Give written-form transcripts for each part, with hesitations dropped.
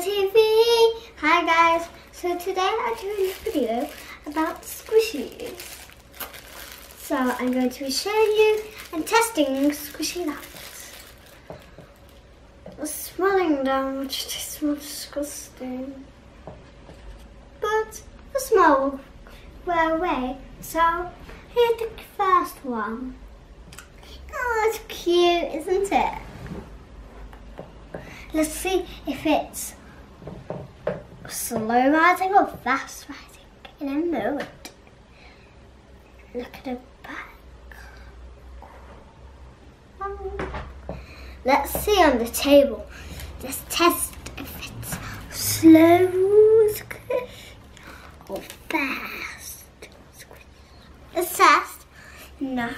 TV. Hi guys, so today I'm doing a video about squishies. So I'm going to be showing you and testing squishy lights. Smelling them, which smells disgusting. But the smell went away, so here's the first one. Oh, it's cute, isn't it? Let's see if it's slow rising or fast rising in a moment. Look at the back. Let's see on the table. Let's test if it's slow squish or fast squish. Let's test now.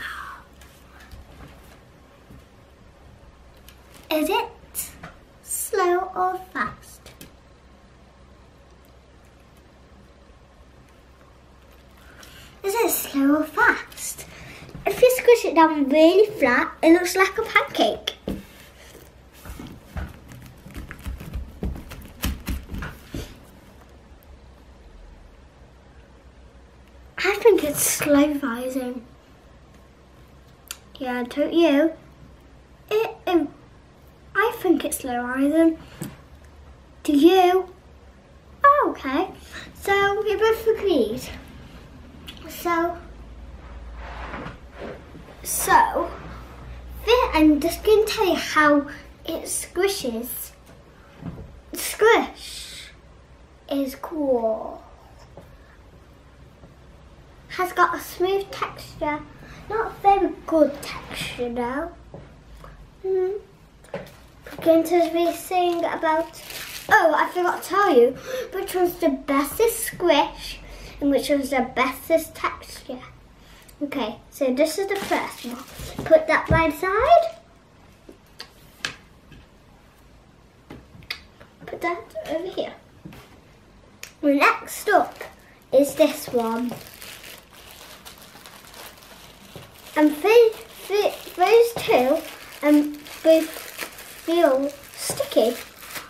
Is it slow or fast? Is it slow or fast? If you squish it down really flat, it looks like a pancake. I think it's slow rising. Yeah, don't you? I think it's slow rising. Do you? Oh, okay. So we both agreed. So I'm just going to tell you how it squishes. Squish is cool. Has got a smooth texture, not a very good texture though. We're going to be saying about, oh, I forgot to tell you, which one's the bestest squish and which one's the bestest texture. Okay, so this is the first one. Put that by the side. Put that over here. Next up is this one. And those two both feel sticky.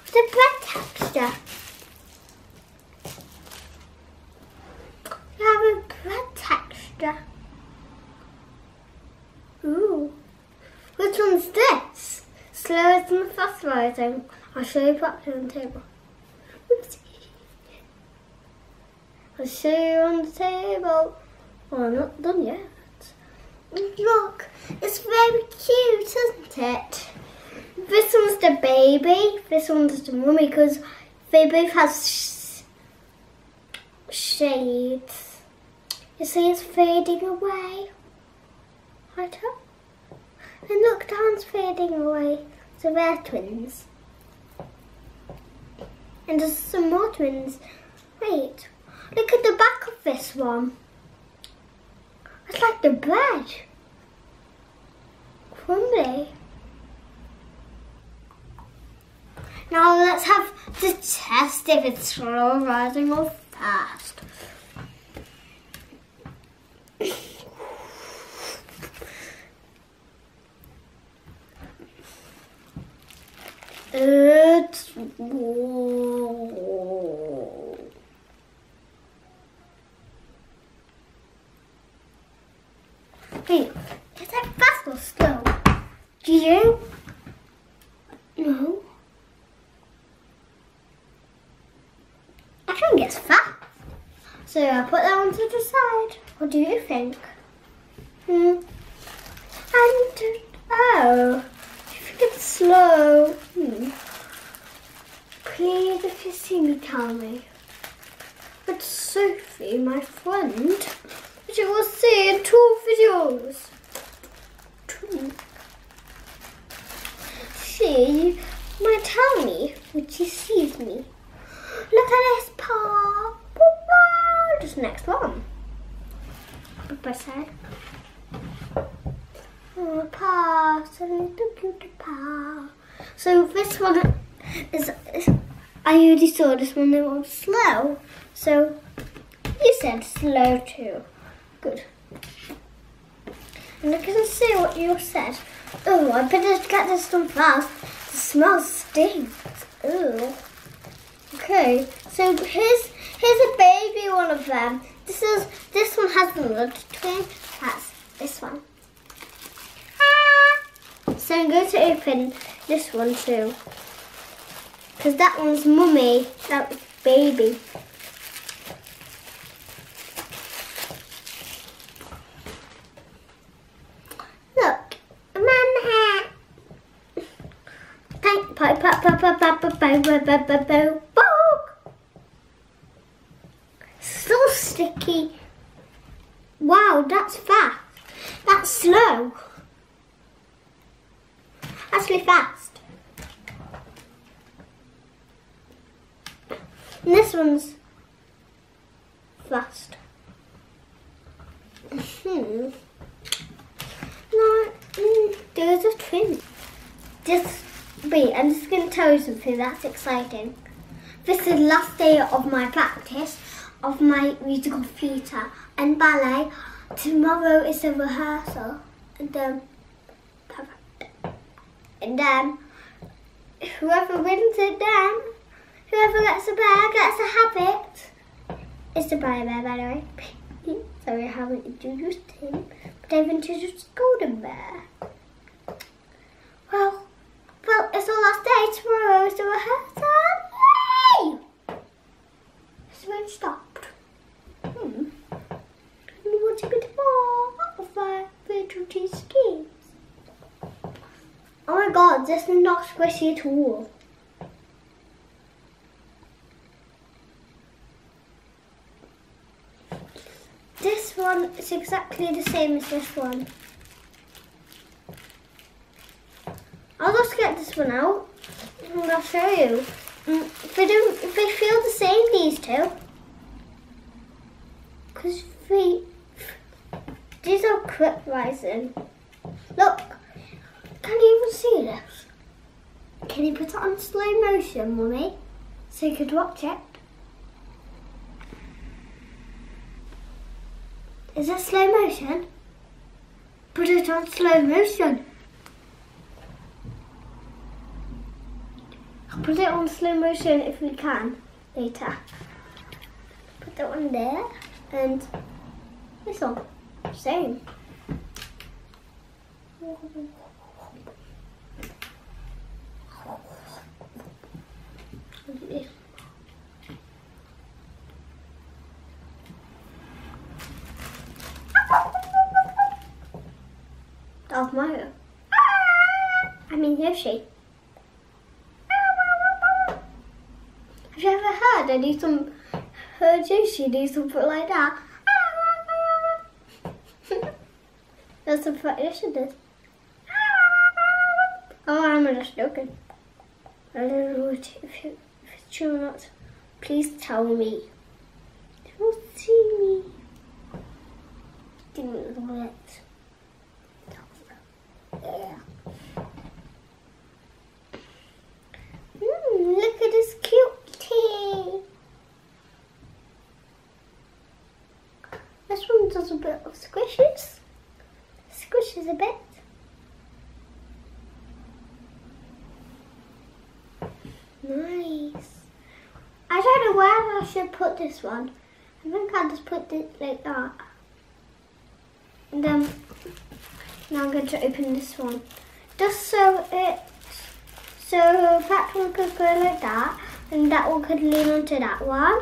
The bread texture. You have a bread texture. Ooh. Which one's this? Slower than the fast rising. I'll show you properly on the table. Oopsie. I'll show you on the table. Oh, I'm not done yet. Look, it's very cute, isn't it? This one's the baby, this one's the mummy, because they both have shades. You see it's fading away. Right up. And look, down's fading away. So they're twins. And there's some more twins. Wait, look at the back of this one. It's like the bread. Crumbly. Now let's have to test if it's slow rising or fast. It's whoa. Wait, is that fast or slow? Do you? No. I think it's fast. So I'll put that one to the side. What do you think? And oh, I think it's slow. Please, if you see me, tell me. But Sophie, my friend, which you will see in 2 videos. 2. She might tell me when she sees me. Look at this paw. Just next one. Put by side. Oh, paw, so little cute paw. So this one is I already saw this one. It was slow. So you said slow too. Good. And I can see what you said. Oh, I better get this done fast. The smell stinks. Ooh. Okay, so here's a baby one of them. This one has the little twin. That's this one. So I'm going to open this one too, because that one's mummy, that was baby. Look, a man hat. So sticky. Wow, that's fast. That's slow. Actually fast. And this one's fast. No, those are twins. Wait, I'm just going to tell you something that's exciting. This is the last day of my practice of my musical theatre and ballet. Tomorrow is a rehearsal, and whoever wins it then, whoever gets a bear gets a habit. It's the bear, by the way. Sorry, I haven't introduced him, but I've introduced Golden Bear. Well, it's our last day. Tomorrow is the rehearsal. Yay! So it stopped. And what's a bit more of my virtual schemes? Oh my god, this is not squishy at all. This one is exactly the same as this one. I'll just get this one out and I'll show you. If they feel the same, these two, because these are quick rising. Look, can you even see this? Can you put it on slow motion, Mummy, so you could watch it? Is it slow motion? Put it on slow motion. I'll put it on slow motion if we can later. Put that one there and this one. Same. Of Mario. I mean Yoshi. Have you ever heard Yoshi do something like that? That's what Yoshi does. Oh, I'm just joking. I don't know if it's true or not. Please tell me. Don't see me. Give me a minute. Yeah. Look at this cutie. This one does a bit of squishes. Squishes a bit. Nice. I don't know where I should put this one. I think I'll just put it like that. And then now I'm going to open this one. Just so that one could go like that, and that one could lean onto that one.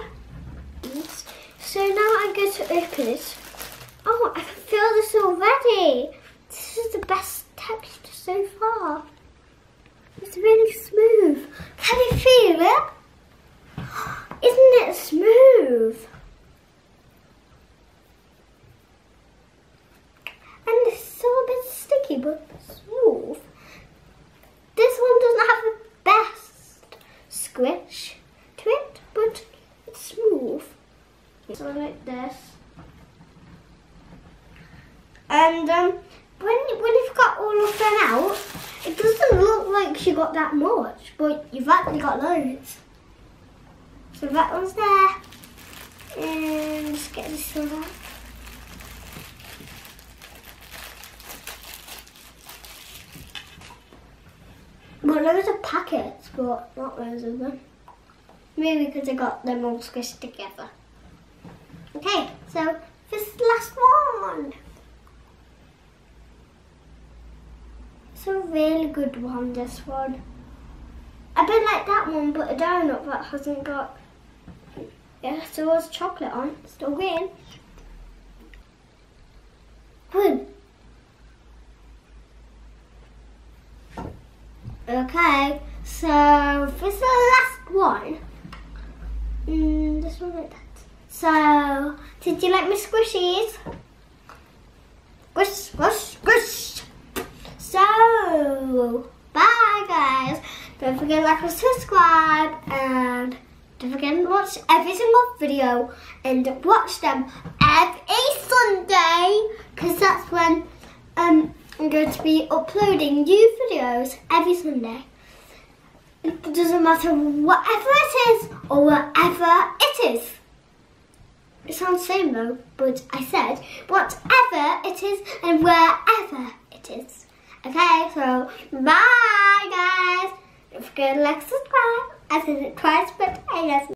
So now I'm going to open it. Oh, I can feel this already. This is the best texture so far. It's really smooth. Can you feel it? Isn't it smooth? And it's still a bit sticky, but smooth. This one doesn't have the best squish to it, but it's smooth. So like this. And when you've got all of them out, it doesn't look like you got that much, but you've actually got loads. So that one's there. And just get this one out. Well, loads of packets, but not loads of them. Maybe because I got them all squished together. Okay, so this last one. It's a really good one, this one. I don't like that one, but a donut that hasn't got, yeah, still has chocolate on, still green. Good. Okay, so this is the last one. This one like that. So, did you like my squishies? Squish, squish, squish. So, bye guys. Don't forget to like and subscribe, and don't forget to watch every single video and watch them every Sunday, because that's when I'm going to be uploading new videos every Sunday. It doesn't matter whatever it is or wherever it is. It sounds the same though, but I said whatever it is and wherever it is. Okay, so bye guys. Don't forget to like, subscribe. I said it twice, but I guess